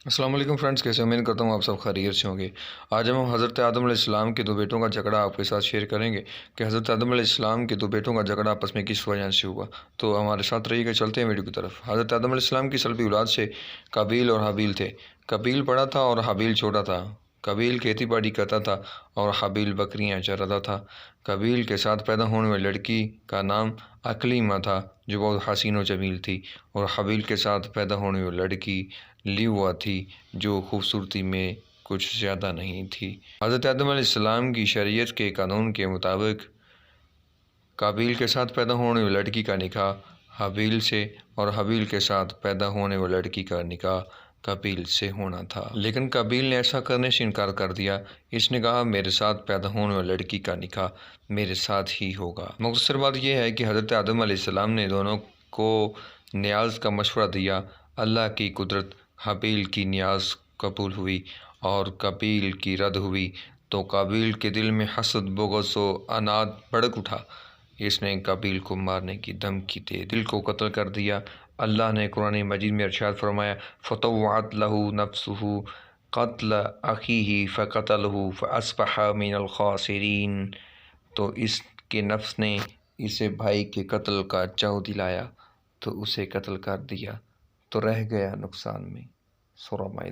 अस्सलाम वालेकुम फ्रेंड्स, कैसे उम्मीद करता हूँ आप सब खैरियत से होंगे। आज हम हज़रत आदम अलैहिस्सलाम के दो बेटों का झगड़ा आपके साथ शेयर करेंगे कि हज़रत आदम अलैहिस्सलाम के दो बेटों का झगड़ा आपस में किस वजह से हुआ। तो हमारे साथ रहिएगा, चलते हैं वीडियो की तरफ। हज़रत आदम अलैहिस्सलाम की सल्बी औलाद से काबील और हाबील थे। काबील बड़ा था और हाबील छोटा था। काबील खेती बाड़ी करता था और हाबील बकरियां चराता था। काबील के साथ पैदा होने वाली लड़की का नाम अकलीमा था, जो बहुत हसीन व जमील थी, और हाबील के साथ पैदा होने वाली लड़की लिवा थी, जो खूबसूरती में कुछ ज़्यादा नहीं थी। हज़रत आदम अलैहिस्सलाम की शरीयत के कानून के मुताबिक काबील के साथ पैदा होने वाली लड़की का निकाह हाबील से और हाबील के साथ पैदा होने वाली लड़की का निकाह काबील से होना था। लेकिन काबील ने ऐसा करने से इनकार कर दिया। इसने कहा, मेरे साथ पैदा होने वाली लड़की का निकाह मेरे साथ ही होगा। मुख्तसर बात यह है कि हज़रत आदम अलैहिस्सलाम ने दोनों को न्याज का मशवरा दिया। अल्लाह की कुदरत, हाबील की न्याज कबूल हुई और काबील की रद्द हुई, तो काबील के दिल में हसद, बुग़्ज़ व अनाद भड़क उठा। इसने काबील को मारने की धमकी दे दिल को कत्ल कर दिया। अल्लाह ने कुरान मजीद में इरशाद फरमाया, फ़तव्वअत लहू नफ्सुहु क़त्ल अख़ीही फ़क़तलहु फ़अस्बह मिनल ख़ासिरीन। तो इसके नफ्स ने इसे भाई के कत्ल का चाव दिलाया, तो उसे कत्ल कर दिया, तो रह गया नुकसान में। सूरह माइदा।